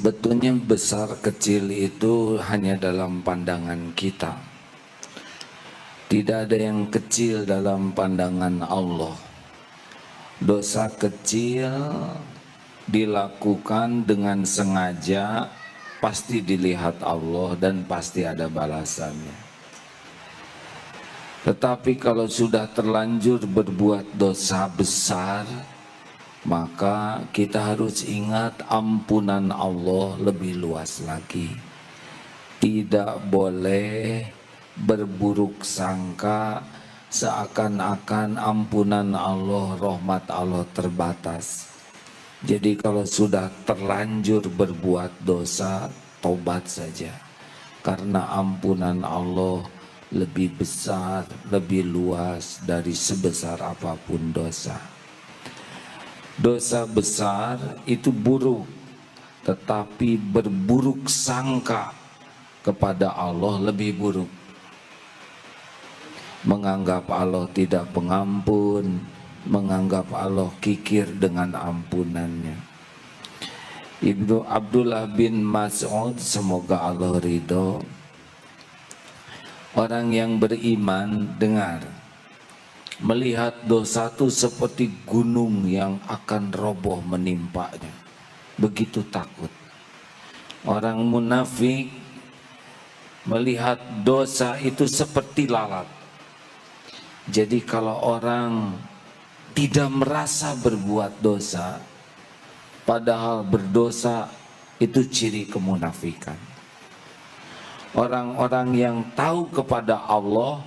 Sebetulnya besar kecil itu hanya dalam pandangan kita. Tidak ada yang kecil dalam pandangan Allah. Dosa kecil dilakukan dengan sengaja pasti dilihat Allah dan pasti ada balasannya. Tetapi kalau sudah terlanjur berbuat dosa besar, maka kita harus ingat ampunan Allah lebih luas lagi. Tidak boleh berburuk sangka seakan-akan ampunan Allah, rahmat Allah terbatas. Jadi kalau sudah terlanjur berbuat dosa, tobat saja. Karena ampunan Allah lebih besar, lebih luas dari sebesar apapun dosa. Dosa besar itu buruk, tetapi berburuk sangka kepada Allah lebih buruk. Menganggap Allah tidak pengampun, menganggap Allah kikir dengan ampunannya. Ibnu Abdullah bin Mas'ud, semoga Allah ridho, orang yang beriman dengar, melihat dosa itu seperti gunung yang akan roboh menimpanya. Begitu takut. Orang munafik melihat dosa itu seperti lalat. Jadi kalau orang tidak merasa berbuat dosa, padahal berdosa itu ciri kemunafikan. Orang-orang yang tahu kepada Allah,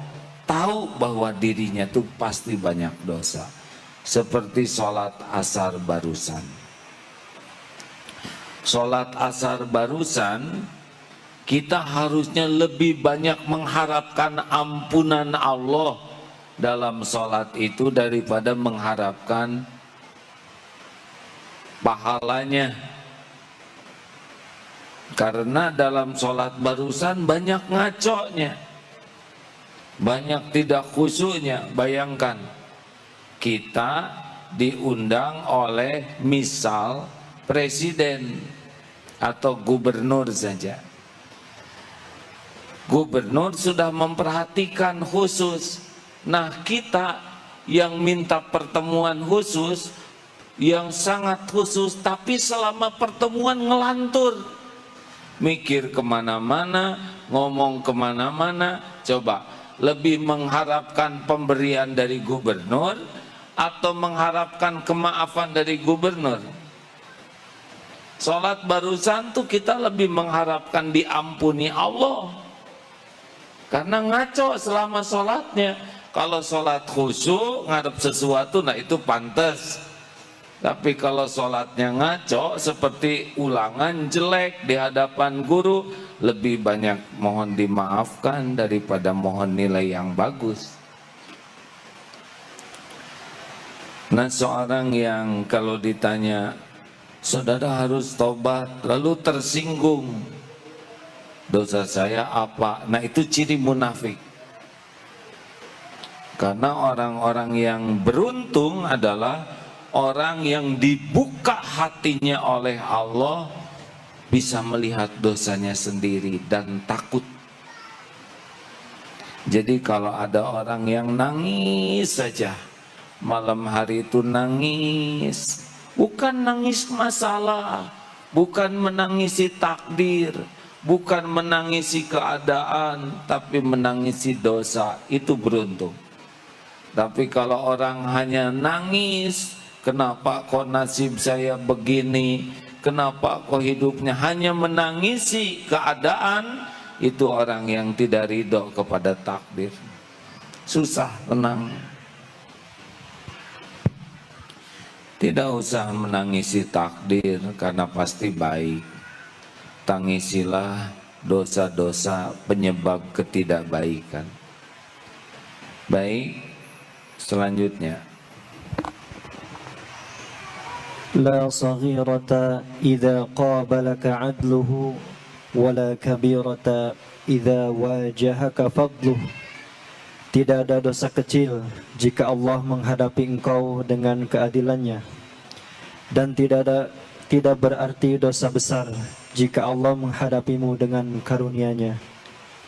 tahu bahwa dirinya itu pasti banyak dosa. Seperti sholat asar barusan. Sholat asar barusan, kita harusnya lebih banyak mengharapkan ampunan Allah dalam sholat itu daripada mengharapkan pahalanya. Karena dalam sholat barusan banyak ngaconya, banyak tidak khusyuknya. Bayangkan kita diundang oleh misal presiden atau gubernur saja. Gubernur sudah memperhatikan khusus. Nah, kita yang minta pertemuan khusus, yang sangat khusus, tapi selama pertemuan ngelantur, mikir kemana-mana, ngomong kemana-mana. Coba, lebih mengharapkan pemberian dari gubernur atau mengharapkan kemaafan dari gubernur? Sholat barusan tuh kita lebih mengharapkan diampuni Allah, karena ngaco selama sholatnya. Kalau sholat khusyuk ngadep sesuatu, nah itu pantas. Tapi kalau sholatnya ngaco seperti ulangan jelek di hadapan guru, lebih banyak mohon dimaafkan daripada mohon nilai yang bagus. Nah, seorang yang kalau ditanya, saudara harus tobat, lalu tersinggung, dosa saya apa? Nah, itu ciri munafik. Karena orang-orang yang beruntung adalah orang yang dibuka hatinya oleh Allah, bisa melihat dosanya sendiri dan takut. Jadi kalau ada orang yang nangis saja, malam hari itu nangis, bukan nangis masalah, bukan menangisi takdir, bukan menangisi keadaan, tapi menangisi dosa, itu beruntung. Tapi kalau orang hanya nangis, kenapa kok nasib saya begini, kenapa kok hidupnya, hanya menangisi keadaan, itu orang yang tidak ridho kepada takdir. Susah tenang. Tidak usah menangisi takdir, karena pasti baik. Tangisilah dosa-dosa penyebab ketidakbaikan. Baik, selanjutnya. لا صغيرة إذا قابلك عدله ولا كبيرة إذا واجهك فضله. Tidak ada dosa kecil jika Allah menghadapi engkau dengan keadilannya, dan tidak ada tidak berarti dosa besar jika Allah menghadapimu dengan karunia-Nya.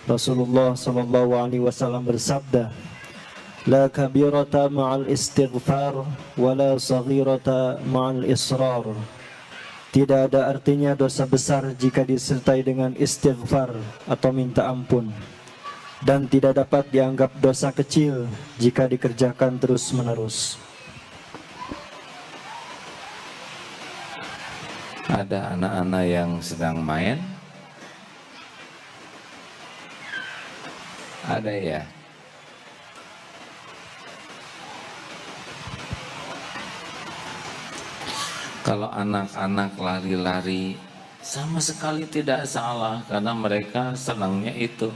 Rasulullah SAW bersabda, La kabirata ma'al istighfar wa la saghirata ma'al israr. Tidak ada artinya dosa besar jika disertai dengan istighfar atau minta ampun, dan tidak dapat dianggap dosa kecil jika dikerjakan terus-menerus. Ada anak-anak yang sedang main? Ada ya? Kalau anak-anak lari-lari sama sekali tidak salah karena mereka senangnya itu.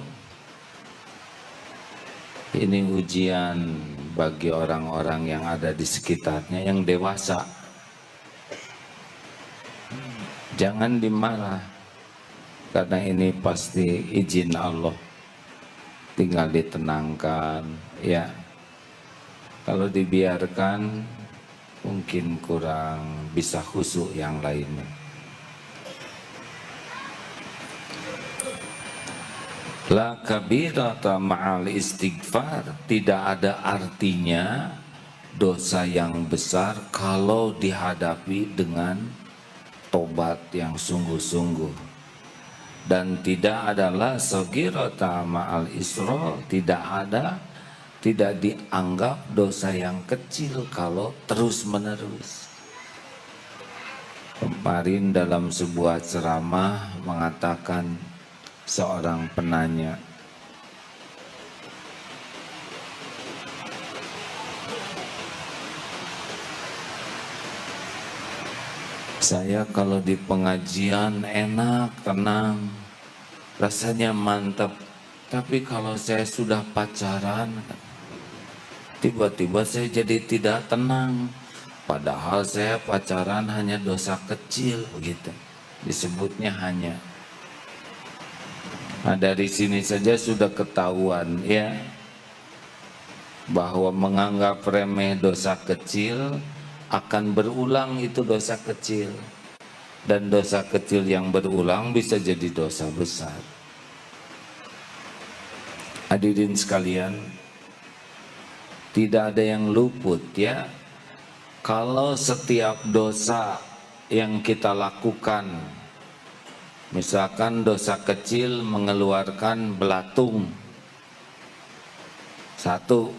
Ini ujian bagi orang-orang yang ada di sekitarnya yang dewasa. Jangan dimarah karena ini pasti izin Allah. Tinggal ditenangkan ya. Kalau dibiarkan mungkin kurang bisa khusyuk yang lainnya. La kabirata ma'al istighfar, tidak ada artinya dosa yang besar kalau dihadapi dengan tobat yang sungguh-sungguh. Dan tidak adalah saghirata ma'al isra, tidak dianggap dosa yang kecil kalau terus-menerus. Kemarin dalam sebuah ceramah mengatakan seorang penanya, saya kalau di pengajian enak, tenang, rasanya mantap. Tapi kalau saya sudah pacaran, tiba-tiba saya jadi tidak tenang. Padahal saya pacaran hanya dosa kecil, begitu. Disebutnya hanya. Nah, dari sini saja sudah ketahuan ya, bahwa menganggap remeh dosa kecil akan berulang itu dosa kecil. Dan dosa kecil yang berulang bisa jadi dosa besar. Hadirin sekalian, tidak ada yang luput ya. Kalau setiap dosa yang kita lakukan, misalkan dosa kecil mengeluarkan belatung, satu,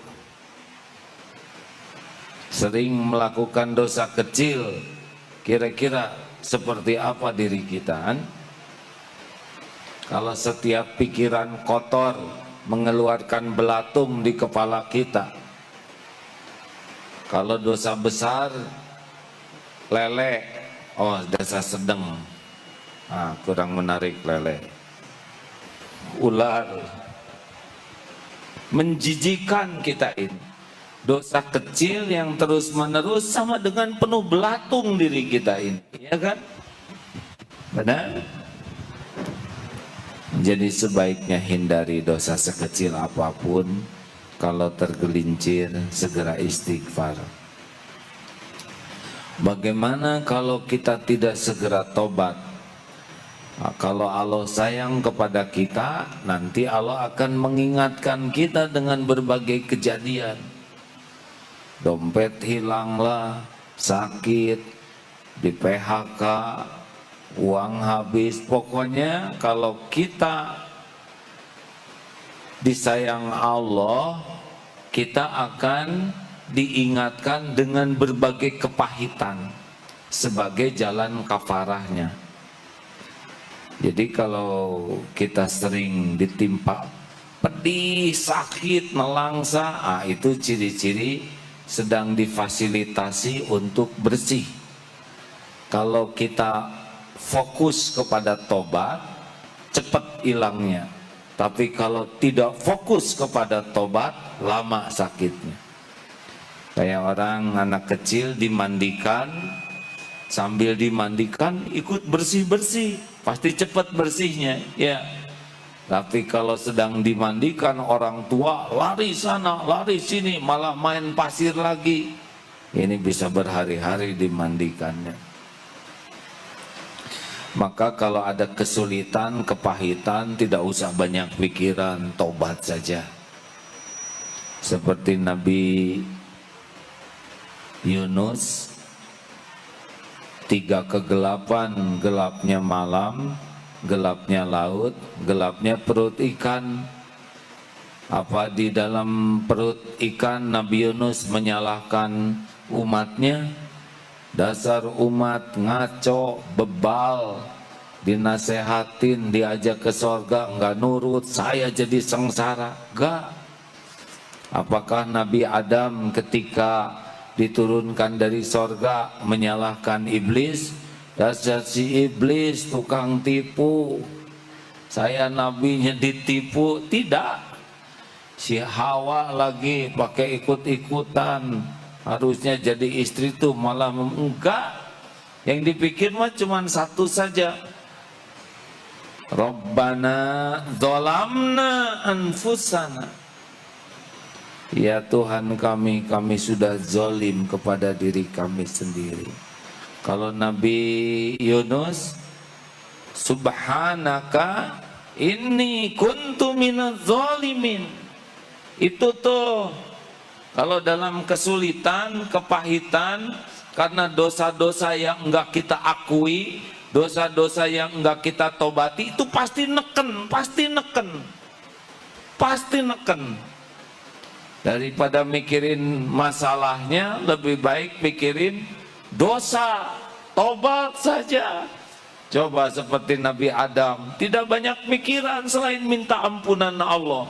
sering melakukan dosa kecil, kira-kira seperti apa diri kita kan? Kalau setiap pikiran kotor mengeluarkan belatung di kepala kita, kalau dosa besar lele, oh dosa sedang, kurang menarik lele, ular, menjijikan kita ini. Dosa kecil yang terus menerus sama dengan penuh belatung diri kita ini, ya kan? Benar? Jadi sebaiknya hindari dosa sekecil apapun. Kalau tergelincir segera istighfar. Bagaimana kalau kita tidak segera tobat? Nah, kalau Allah sayang kepada kita, nanti Allah akan mengingatkan kita dengan berbagai kejadian. Dompet hilanglah, sakit, di PHK, uang habis. Pokoknya kalau kita disayang Allah, kita akan diingatkan dengan berbagai kepahitan sebagai jalan kafarahnya. Jadi kalau kita sering ditimpa pedih, sakit, nelangsa, itu ciri-ciri sedang difasilitasi untuk bersih. Kalau kita fokus kepada tobat, cepat hilangnya. Tapi kalau tidak fokus kepada tobat, lama sakitnya. Kayak orang anak kecil dimandikan, sambil dimandikan ikut bersih-bersih, pasti cepat bersihnya ya. Tapi kalau sedang dimandikan orang tua, lari sana, lari sini, malah main pasir lagi. Ini bisa berhari-hari dimandikannya. Maka kalau ada kesulitan, kepahitan, tidak usah banyak pikiran, tobat saja. Seperti Nabi Yunus, 3 kegelapan, gelapnya malam, gelapnya laut, gelapnya perut ikan. Apa di dalam perut ikan Nabi Yunus menyalahkan umatnya? Dasar umat ngaco, bebal, dinasehatin, diajak ke sorga, enggak nurut, saya jadi sengsara. Enggak. Apakah Nabi Adam ketika diturunkan dari sorga menyalahkan iblis? Dasar si iblis, tukang tipu, saya nabinya ditipu. Tidak. Si Hawa lagi pakai ikut-ikutan, harusnya jadi istri tuh malah enggak. Yang dipikir mah cuma satu saja. Rabbana dzalamna anfusana. Ya Tuhan kami sudah zalim kepada diri kami sendiri. Kalau Nabi Yunus, subhanaka inni kuntu minadz zalimin. Itu tuh kalau dalam kesulitan, kepahitan, karena dosa-dosa yang enggak kita akui, dosa-dosa yang enggak kita tobati, itu pasti neken, pasti neken, pasti neken. Daripada mikirin masalahnya, lebih baik mikirin dosa, tobat saja. Coba seperti Nabi Adam, tidak banyak pikiran selain minta ampunan Allah.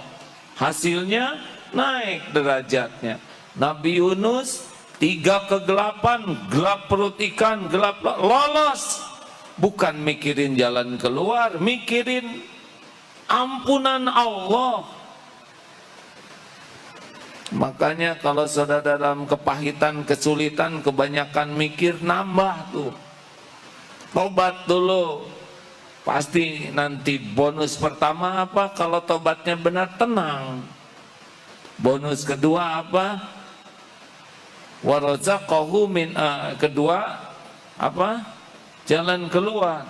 Hasilnya naik derajatnya. Nabi Yunus, 3 kegelapan, gelap perut ikan, gelap lolos. Bukan mikirin jalan keluar, mikirin ampunan Allah. Makanya kalau saudara dalam kepahitan, kesulitan, kebanyakan mikir, nambah tuh. Tobat dulu. Pasti nanti bonus pertama apa? Kalau tobatnya benar, tenang. Bonus kedua apa? Warazaqahu min kedua apa? Jalan keluar.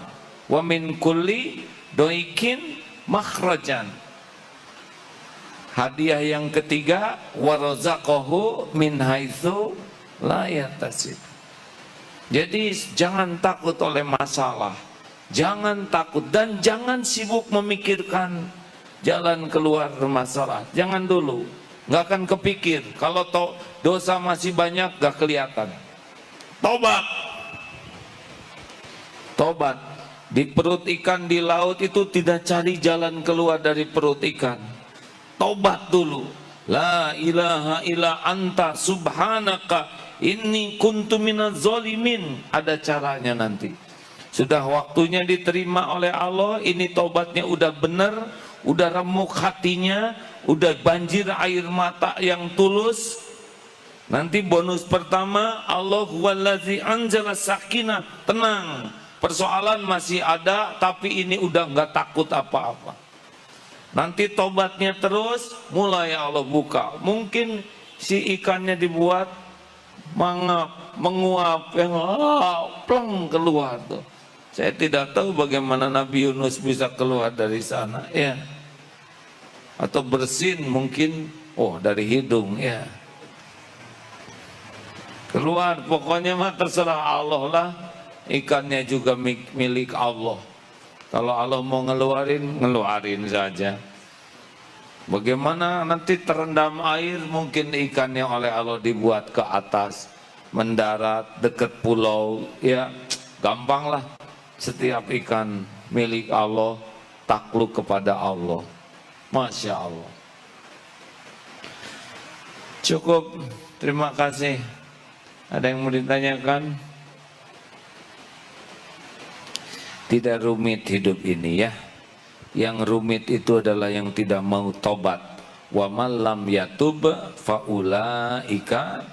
Wa min kulli doikin makhrajan. Hadiah yang ketiga, warazaqahu min haitsu la yahtasib. Jadi jangan takut oleh masalah. Jangan takut dan jangan sibuk memikirkan jalan keluar masalah. Jangan dulu, nggak akan kepikir. Kalau dosa masih banyak, nggak kelihatan. Tobat, tobat. Di perut ikan di laut itu tidak cari jalan keluar dari perut ikan. Tobat dulu. La ilaha illa anta subhanaka inni kuntu minadz zalimin. Ada caranya nanti. Sudah waktunya diterima oleh Allah, ini tobatnya udah benar, udah remuk hatinya, udah banjir air mata yang tulus. Nanti bonus pertama, Allah huwallazi anzala sakinah. Tenang, persoalan masih ada, tapi ini udah nggak takut apa-apa. Nanti tobatnya terus, mulai Allah buka. Mungkin si ikannya dibuat mangap, menguap, yang pleng keluar tuh. Saya tidak tahu bagaimana Nabi Yunus bisa keluar dari sana, ya. Atau bersin mungkin, dari hidung, ya. Keluar, pokoknya mah terserah Allah lah. Ikannya juga milik Allah. Kalau Allah mau ngeluarin saja. Bagaimana nanti terendam air, mungkin ikannya oleh Allah dibuat ke atas, mendarat dekat pulau, ya. Gampang lah. Setiap ikan milik Allah, takluk kepada Allah. Masya Allah. Cukup, terima kasih. Ada yang mau ditanyakan? Tidak rumit hidup ini ya. Yang rumit itu adalah yang tidak mau tobat. Wa man lam yatub faulaika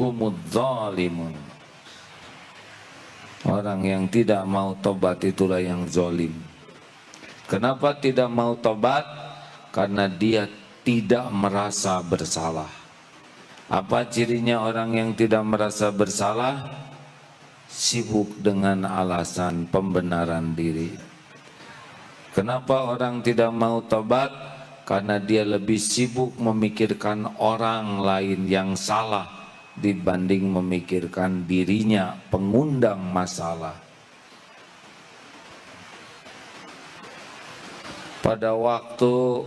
humudz zalimun. Orang yang tidak mau tobat itulah yang zalim. Kenapa tidak mau tobat? Karena dia tidak merasa bersalah. Apa cirinya orang yang tidak merasa bersalah? sibuk dengan alasan pembenaran diri. Kenapa orang tidak mau tobat? Karena dia lebih sibuk memikirkan orang lain yang salah dibanding memikirkan dirinya pengundang masalah. Pada waktu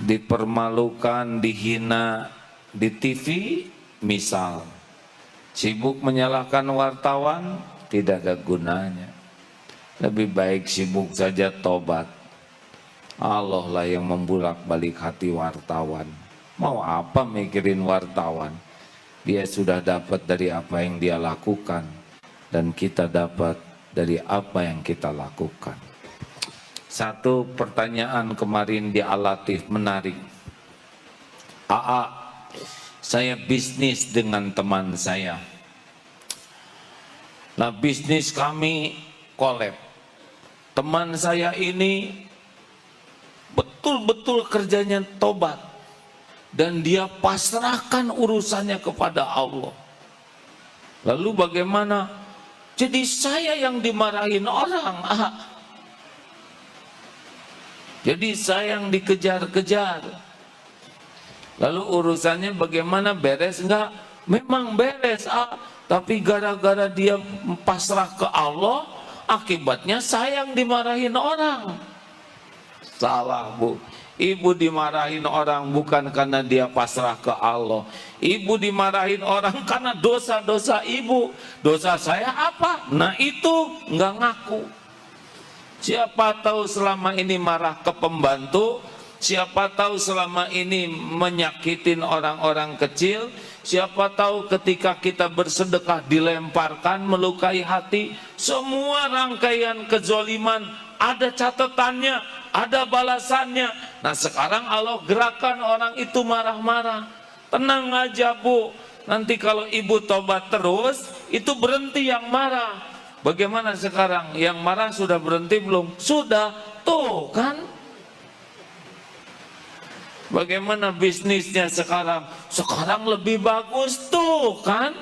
dipermalukan, dihina di TV, misal sibuk menyalahkan wartawan, tidak ada gunanya. Lebih baik sibuk saja tobat. Allah lah yang membulak-balik hati wartawan. Mau apa mikirin wartawan? Dia sudah dapat dari apa yang dia lakukan, dan kita dapat dari apa yang kita lakukan. Satu pertanyaan kemarin di Al-Latif menarik. AA, saya bisnis dengan teman saya. Nah, bisnis kami kolab. Teman saya ini betul-betul kerjanya tobat, dan dia pasrahkan urusannya kepada Allah. Lalu bagaimana? Jadi saya yang dimarahin orang. Jadi saya yang dikejar-kejar. Lalu urusannya bagaimana, beres enggak? Memang beres, tapi gara-gara dia pasrah ke Allah, akibatnya saya yang dimarahin orang. Salah, Bu. Ibu dimarahin orang bukan karena dia pasrah ke Allah. Ibu dimarahin orang karena dosa-dosa ibu. Dosa saya apa? Nah itu nggak ngaku. Siapa tahu selama ini marah ke pembantu, siapa tahu selama ini menyakitin orang-orang kecil, siapa tahu ketika kita bersedekah dilemparkan, melukai hati. Semua rangkaian kezoliman ada catatannya, ada balasannya. Nah sekarang Allah gerakan orang itu marah-marah. Tenang aja, Bu, nanti kalau ibu tobat terus, itu berhenti yang marah. Bagaimana sekarang? Yang marah sudah berhenti belum? Sudah, tuh kan. Bagaimana bisnisnya sekarang? Sekarang lebih bagus, tuh kan.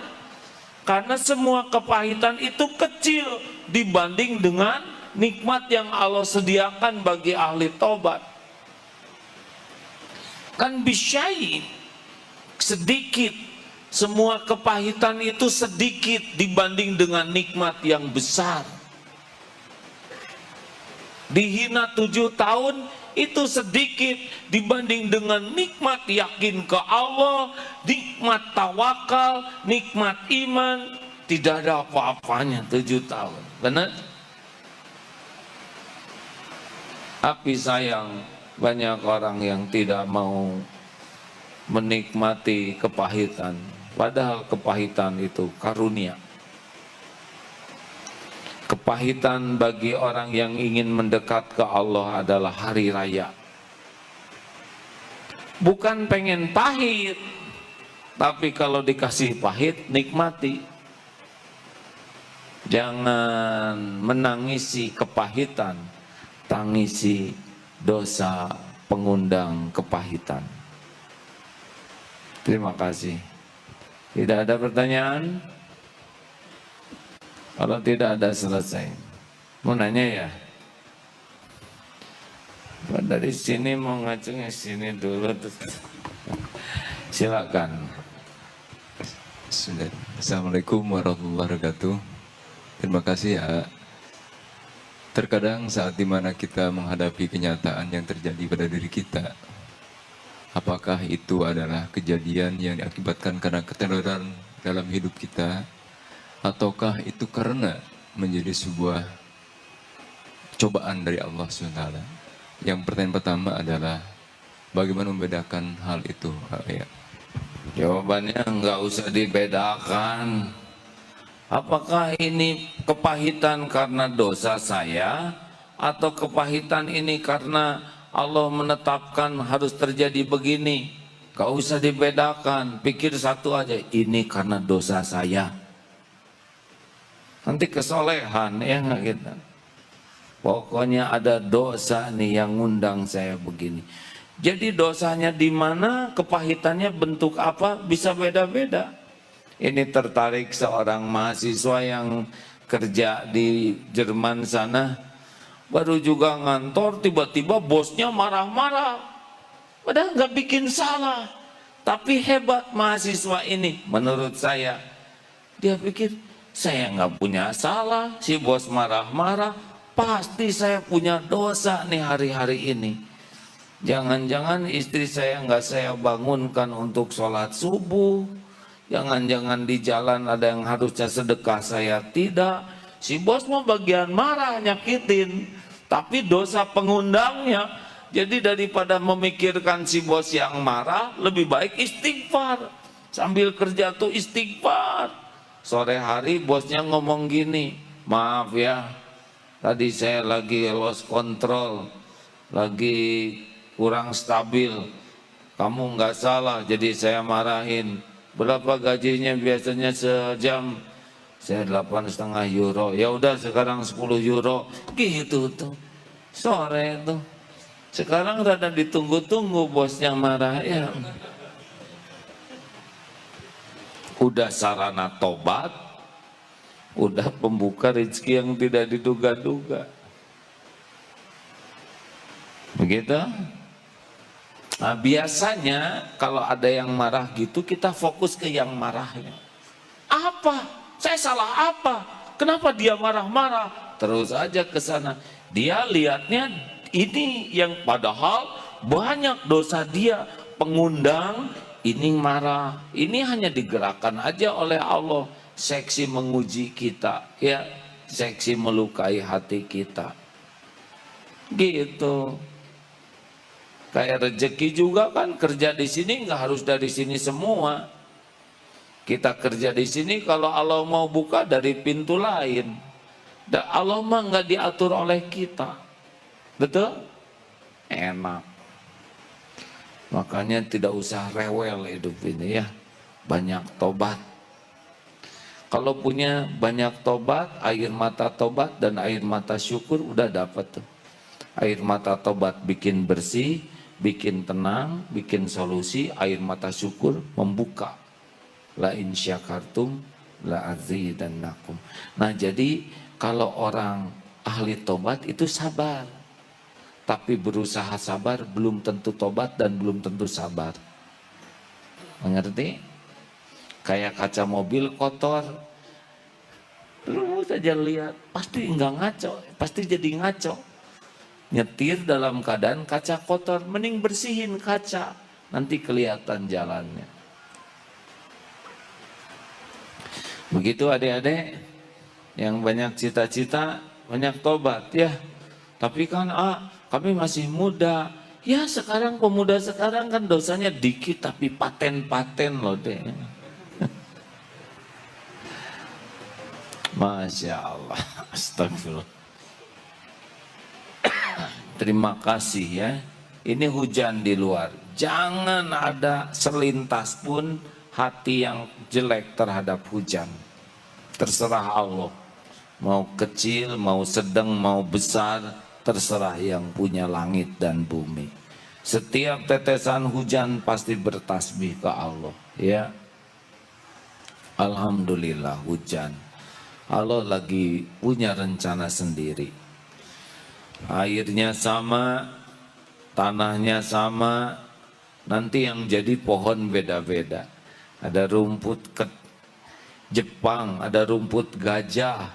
Karena semua kepahitan itu kecil dibanding dengan nikmat yang Allah sediakan bagi ahli tobat. Kan bisyai, sedikit. Semua kepahitan itu sedikit dibanding dengan nikmat yang besar. Dihina 7 tahun itu sedikit dibanding dengan nikmat yakin ke Allah, nikmat tawakal, nikmat iman. Tidak ada apa-apanya 7 tahun. Benar? Tapi sayang, banyak orang yang tidak mau menikmati kepahitan. Padahal kepahitan itu karunia. Kepahitan bagi orang yang ingin mendekat ke Allah adalah hari raya. Bukan pengen pahit, tapi kalau dikasih pahit, nikmati. Jangan menangisi kepahitan, tangisi dosa pengundang kepahitan. Terima kasih. Tidak ada pertanyaan? Kalau tidak ada, selesai. Mau nanya ya? Dari sini mau ngacungnya sini dulu. Silakan. Assalamualaikum warahmatullahi wabarakatuh. Terima kasih ya. Terkadang saat dimana kita menghadapi kenyataan yang terjadi pada diri kita, apakah itu adalah kejadian yang diakibatkan karena ketenaran dalam hidup kita, ataukah itu karena menjadi sebuah cobaan dari Allah SWT? Yang pertanyaan pertama adalah bagaimana membedakan hal itu? Ya. Jawabannya nggak usah dibedakan. Apakah ini kepahitan karena dosa saya, atau kepahitan ini karena Allah menetapkan harus terjadi begini? Gak usah dibedakan, pikir satu aja, ini karena dosa saya. Nanti kesolehan ya nggak kita. Pokoknya ada dosa nih yang ngundang saya begini. Jadi dosanya di mana, kepahitannya bentuk apa, bisa beda-beda. Ini tertarik seorang mahasiswa yang kerja di Jerman sana, baru juga ngantor, tiba-tiba bosnya marah-marah, padahal nggak bikin salah. Tapi hebat mahasiswa ini, menurut saya. Dia pikir, saya nggak punya salah, si bos marah-marah, pasti saya punya dosa nih hari-hari ini. Jangan-jangan istri saya nggak saya bangunkan untuk sholat subuh. Jangan-jangan di jalan ada yang harusnya sedekah, saya tidak. Si bos mau bagian marah, nyakitin, tapi dosa pengundangnya. Jadi daripada memikirkan si bos yang marah, lebih baik istighfar. Sambil kerja tuh istighfar. Sore hari bosnya ngomong gini, maaf ya, tadi saya lagi lost control, lagi kurang stabil. Kamu nggak salah, jadi saya marahin. Berapa gajinya biasanya sejam? Saya 8,5 euro. Ya udah sekarang 10 euro. Gitu tuh. Sore tuh. Sekarang rada ditunggu-tunggu bosnya marah ya. Udah sarana tobat, udah pembuka rezeki yang tidak diduga-duga. Begitu? Nah, biasanya kalau ada yang marah gitu, kita fokus ke yang marahnya. Apa? Saya salah apa? Kenapa dia marah-marah? Terus aja ke sana. Dia lihatnya ini yang padahal banyak dosa dia. Pengundang ini marah. Ini hanya digerakkan aja oleh Allah. Seksi menguji kita, ya. Seksi melukai hati kita. Gitu. Kayak rezeki juga kan, kerja di sini nggak harus dari sini semua. Kita kerja di sini kalau Allah mau buka dari pintu lain. Dan Allah mah nggak diatur oleh kita. Betul? Enak. Makanya tidak usah rewel hidup ini ya. Banyak tobat. Kalau punya banyak tobat, air mata tobat dan air mata syukur udah dapat tuh. Air mata tobat bikin bersih, bikin tenang, bikin solusi. Air mata syukur membuka. La in syakartum la azidannakum. Nah, jadi kalau orang ahli tobat itu sabar. Tapi berusaha sabar belum tentu tobat dan belum tentu sabar. Mengerti? Kayak kaca mobil kotor. Terus saja lihat, pasti enggak ngaco, pasti jadi ngaco. Nyetir dalam keadaan kaca kotor, mending bersihin kaca, nanti kelihatan jalannya. Begitu adik-adik yang banyak cita-cita, banyak tobat ya. Tapi kan kami masih muda. Ya sekarang pemuda sekarang kan dosanya dikit tapi paten-paten loh deh. Masya Allah, astagfirullah. Terima kasih ya. Ini hujan di luar. Jangan ada selintas pun hati yang jelek terhadap hujan. Terserah Allah. Mau kecil, mau sedang, mau besar, terserah yang punya langit dan bumi. Setiap tetesan hujan pasti bertasbih ke Allah, ya. Alhamdulillah hujan. Allah lagi punya rencana sendiri. Airnya sama, tanahnya sama, nanti yang jadi pohon beda-beda. Ada rumput Jepang, ada rumput gajah,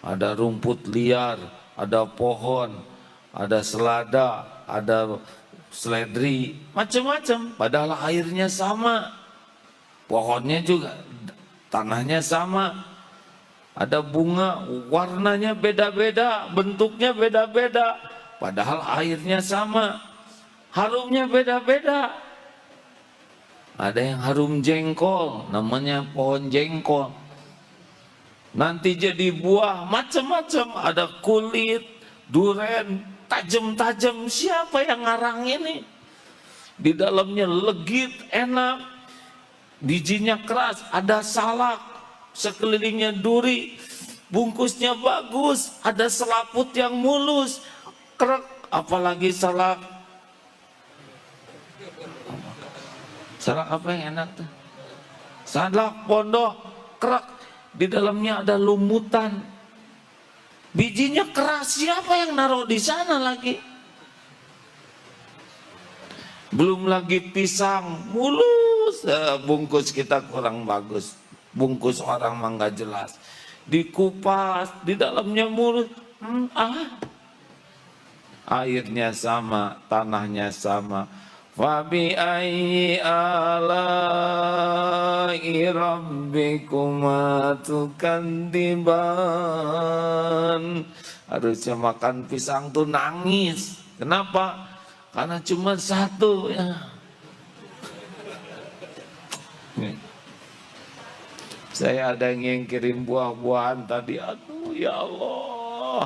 ada rumput liar, ada pohon, ada selada, ada seledri, macam-macam. Padahal airnya sama, pohonnya juga, tanahnya sama. Ada bunga, warnanya beda-beda, bentuknya beda-beda. Padahal airnya sama, harumnya beda-beda. Ada yang harum jengkol, namanya pohon jengkol. Nanti jadi buah, macam-macam. Ada kulit, duren, tajam-tajam. Siapa yang ngarang ini? Di dalamnya legit, enak. Bijinya keras, ada salak. Sekelilingnya duri, bungkusnya bagus, ada selaput yang mulus, krek, apalagi salak apa yang enak tuh? Salak pondok kerak, di dalamnya ada lumutan. Bijinya keras, siapa yang naruh di sana lagi? Belum lagi pisang mulus, bungkus kita kurang bagus. Bungkus orang mah nggak jelas. Dikupas, di dalamnya mulus. Airnya sama, tanahnya sama. Fabi ayyi ala'i rabbikuma tukadziban. Harusnya makan pisang tuh nangis. Kenapa? Karena cuma satu ya. Saya ada yang kirim buah-buahan tadi. Aduh ya Allah.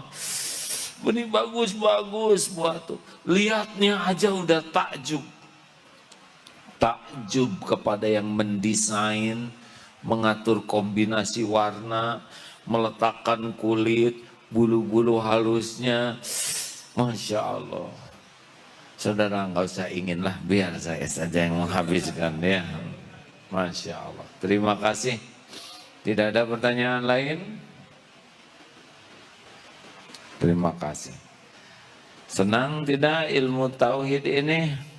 Ini bagus-bagus buah tuh. Lihatnya aja udah takjub. Takjub kepada yang mendesain, mengatur kombinasi warna, meletakkan kulit, bulu-bulu halusnya. Masya Allah. Saudara nggak usah ingin lah, biar saya saja yang menghabiskan ya. Masya Allah. Terima kasih. Tidak ada pertanyaan lain? Terima kasih. Senang tidak ilmu tauhid ini?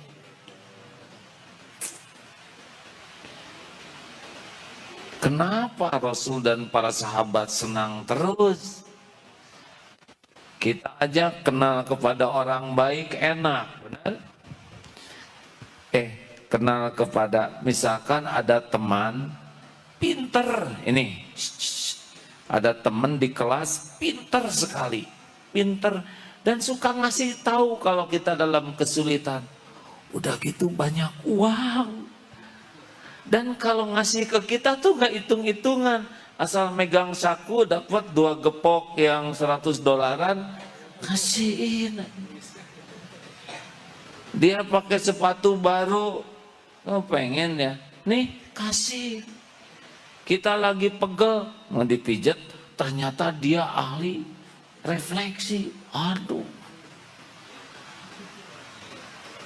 Kenapa Rasul dan para sahabat senang terus? Kita aja kenal kepada orang baik enak, benar? Kenal kepada, misalkan ada teman pinter, ini ada teman di kelas pinter sekali, pinter dan suka ngasih tahu kalau kita dalam kesulitan. Udah gitu banyak uang. Dan kalau ngasih ke kita tuh gak hitung-hitungan. Asal megang saku dapat 2 gepok yang $100, kasihin. Dia pakai sepatu baru, pengen ya, nih kasih. Kita lagi pegel, mau dipijat, ternyata dia ahli refleksi. Aduh.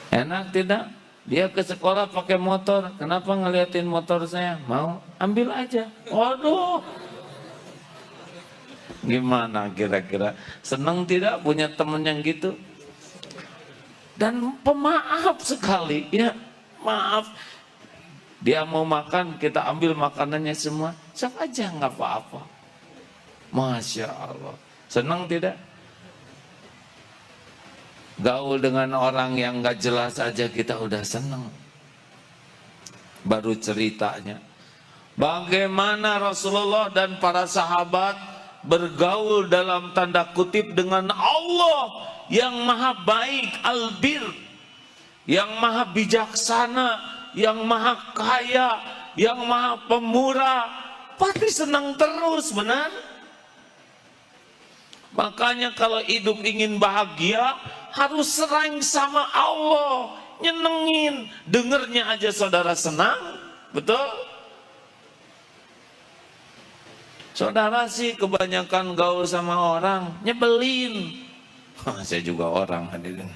Enak tidak? Dia ke sekolah pakai motor, kenapa ngeliatin motor saya? Mau ambil aja. Waduh. Gimana kira-kira? Senang tidak punya temen yang gitu? Dan pemaaf sekali, ya maaf. Dia mau makan, kita ambil makanannya semua. Sok aja nggak apa-apa. Masya Allah. Senang tidak? Gaul dengan orang yang gak jelas aja kita udah seneng. Baru ceritanya bagaimana Rasulullah dan para sahabat bergaul dalam tanda kutip dengan Allah yang maha baik, albir, yang maha bijaksana, yang maha kaya, yang maha pemurah. Pasti senang terus, benar? Makanya kalau hidup ingin bahagia harus sering sama Allah, nyenengin. Dengernya aja saudara senang, betul? Saudara sih kebanyakan gaul sama orang, nyebelin. Saya juga orang hadirin.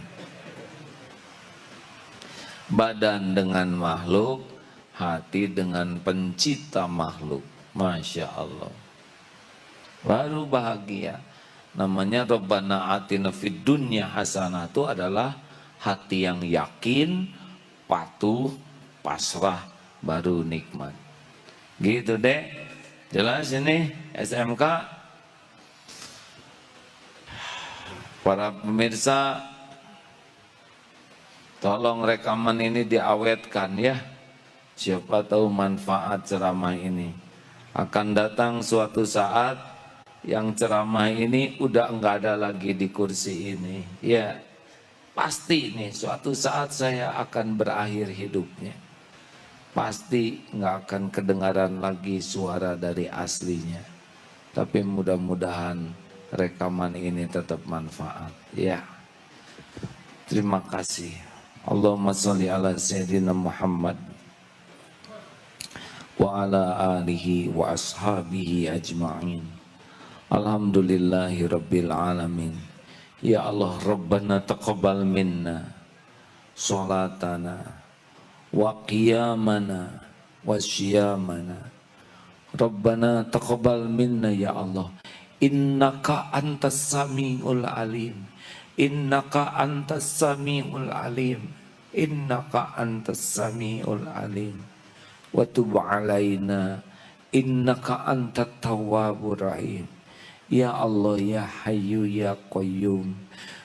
Badan dengan makhluk, hati dengan pencipta makhluk. Masya Allah. Baru bahagia. Namanya Rabbana atina fid dunya hasanah, itu adalah hati yang yakin, patuh, pasrah, baru nikmat. Gitu deh. Jelas ini SMK. Para pemirsa, tolong rekaman ini diawetkan ya. Siapa tahu manfaat ceramah ini. Akan datang suatu saat yang ceramah ini udah enggak ada lagi di kursi ini. Ya, pasti nih suatu saat saya akan berakhir hidupnya. Pasti enggak akan kedengaran lagi suara dari aslinya. Tapi mudah-mudahan rekaman ini tetap manfaat. Ya. Terima kasih. Allahumma sholli ala sayyidina Muhammad wa ala alihi wa ashabihi ajma'in. Alhamdulillahi Rabbil Alamin. Ya Allah Rabbana taqabbal minna salatana wa qiyamana wa syiyamana. Rabbana taqabbal minna ya Allah. Innaka antas samiul alim. Innaka antas samiul alim. Innaka antas samiul alim. Wa tub alaina innaka antat tawwabur rahim. Ya Allah ya Hayyu ya Qayyum,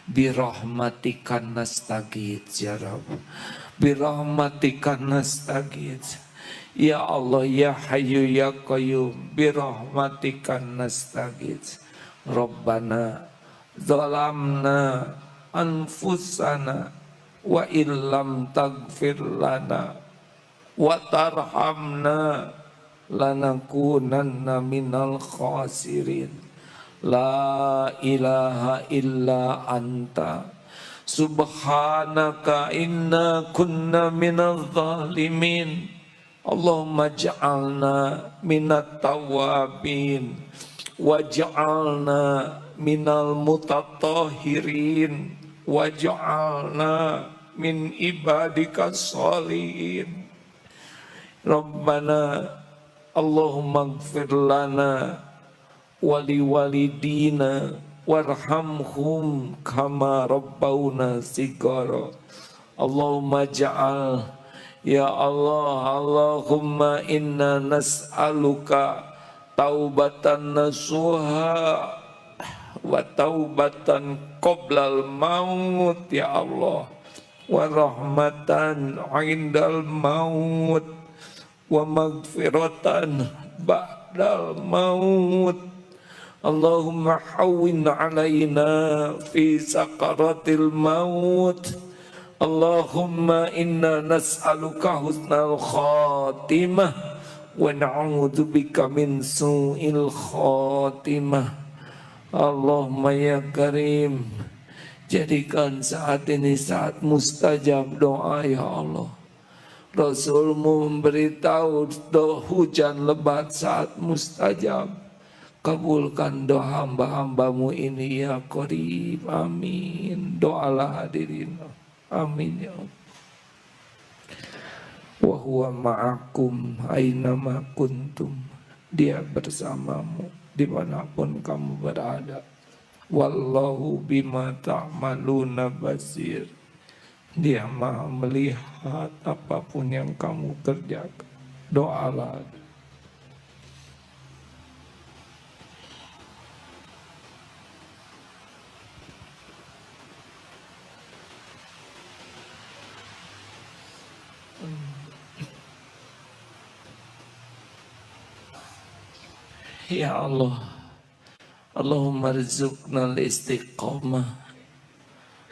birahmatika nastaghits ya Rabb, birahmatika nastaghits. Ya Allah ya Hayyu ya Qayyum, birahmatika nastaghits. Rabbana zalamna anfusana wa illam taghfir lana wa tarhamna lanakunanna minal khasirin. La ilaha illa anta subhanaka inna kunna minadh zalimin. Allahumma ja'alna minat tawabin waj'alna minal mutatahhirin waj'alna min ibadika sholihin. Rabbana Allahumma ighfir lana wali walidina warhamhum kama rabbawna sigara. Allahumma ja'al ya Allah, Allahumma inna nas'aluka taubatan nasuha wa taubatan qoblal maut ya Allah, wa rahmatan indal maut wa magfiratan ba'dal maut. Allahumma hawwin alaina fi sakaratil maut. Allahumma inna nas'aluka husnal khatimah wa na'udzubika min su'il khatimah. Allahumma ya Karim, jadikan saat ini saat mustajab doa ya Allah. Rasulmu memberitahu hujan lebat saat mustajab. Kabulkan doa hamba-hambamu ini ya Qarib. Amin. Doalah hadirin. Amin ya Allah. Wa huwa ma'akum ainama kuntum. Dia bersamamu dimanapun kamu berada. Wallahu bima ta'maluna basir. Dia maha melihat apapun yang kamu kerjakan. Doalah. Ya Allah, Allahumma rizukna al-istiqamah.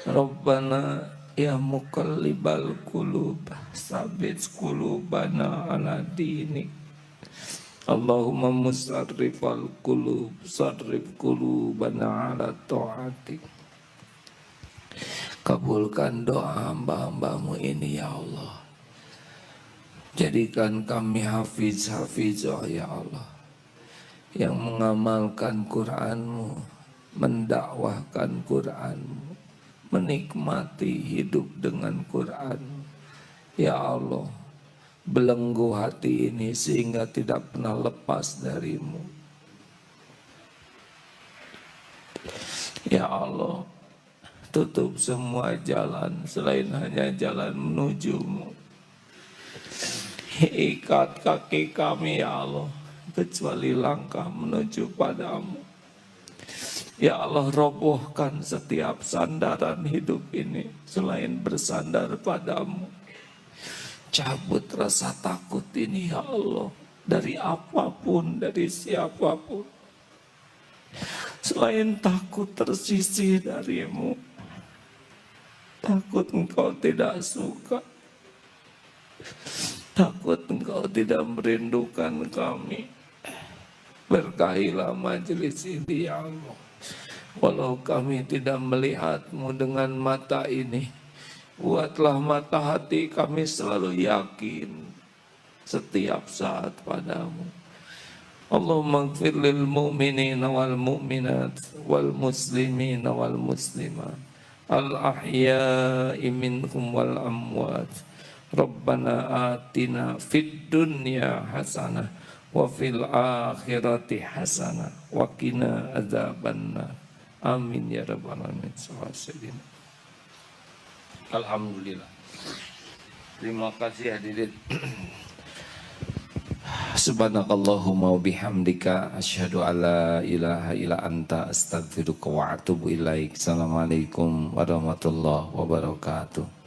Rabbana ya muqallibal qulub, sabit qulubana ala dinik. Allahumma musarrifal qulub, sarrif qulubana ala ta'atik. Kabulkan doa hamba-hambamu ini ya Allah. Jadikan kami hafiz-hafizah ya Allah, yang mengamalkan Qur'an-Mu, mendakwahkan Qur'an-Mu, menikmati hidup dengan Qur'an. Ya Allah, belenggu hati ini sehingga tidak pernah lepas dari-Mu. Ya Allah, tutup semua jalan selain hanya jalan menuju-Mu. Ikat kaki kami ya Allah, kecuali langkah menuju padamu. Ya Allah, robohkan setiap sandaran hidup ini selain bersandar padamu. Cabut rasa takut ini ya Allah, dari apapun, dari siapapun. Selain takut tersisih darimu, takut engkau tidak suka, takut engkau tidak merindukan kami. Berkahilah majelis ini ya Allah. Walau kami tidak melihatmu dengan mata ini, buatlah mata hati kami selalu yakin setiap saat padamu. Allahumma ighfir lil mu'minina wal mu'minat wal muslimina wal muslimat al ahya'i minhum wal amwat. Rabbana atina fid dunya hasanah wa fil akhirati hasanah wa qina adzabannar. Amin ya rabbal alamin. Alhamdulillah. Terima kasih hadirin. Subhanakallahumma wa bihamdika asyhadu alla ilaha illa anta astaghfiruka wa atubu ilaik. Assalamualaikum warahmatullahi wabarakatuh.